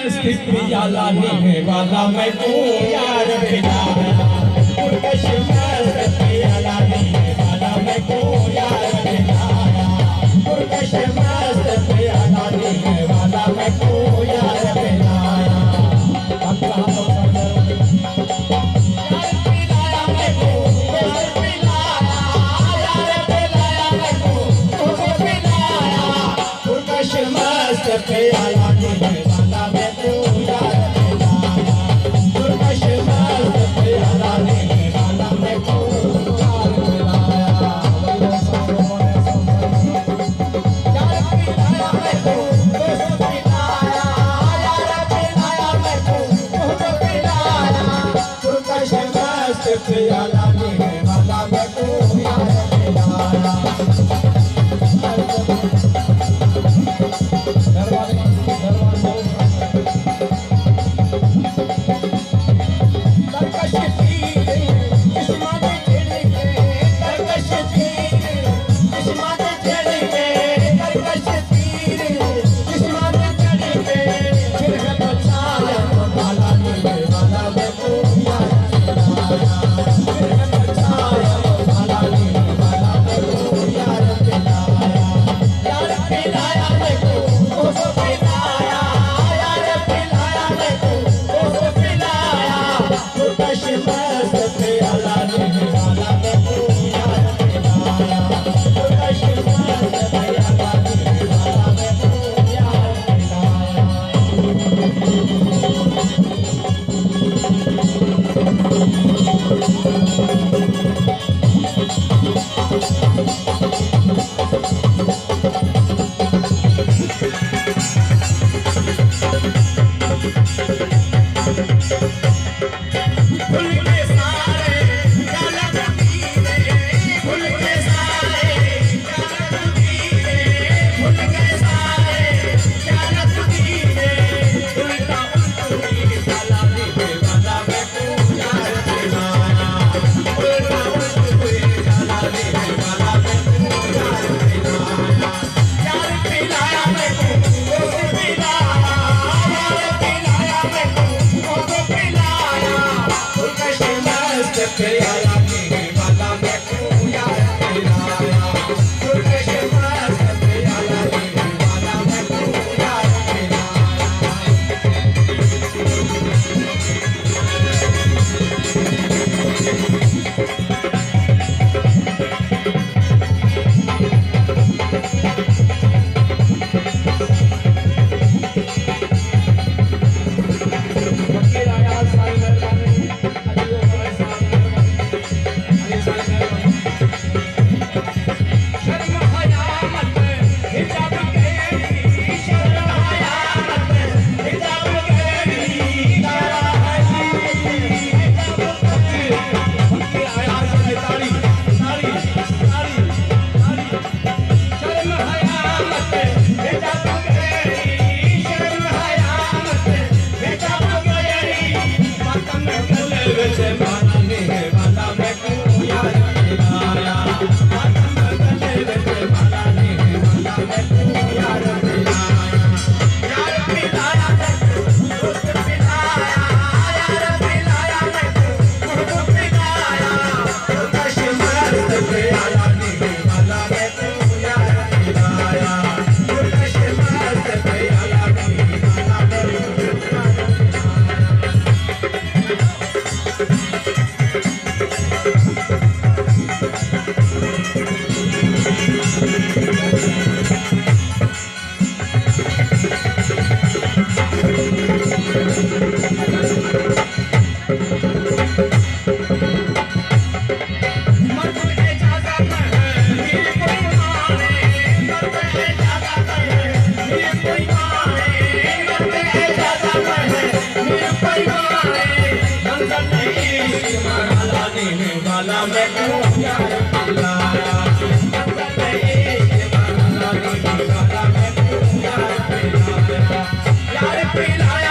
पिया लाने वाला मैं को यार पिलाया पुरकश मस्त पिया लाने वाला मैं को यार पिलाया पुरकश मस्त पिया लाने वाला मैं को यार पिलाया पिया लाने वाला मैं को यार पिलाया पुरकश मस्त पिया लाने वाला मैं को यार पिलाया यार पिलाया मैं को पिलाया यार पिलाया मैं को पिलाया पुरकश मस्त पिया लाने वाला मैं को यार पिलाया पिलाया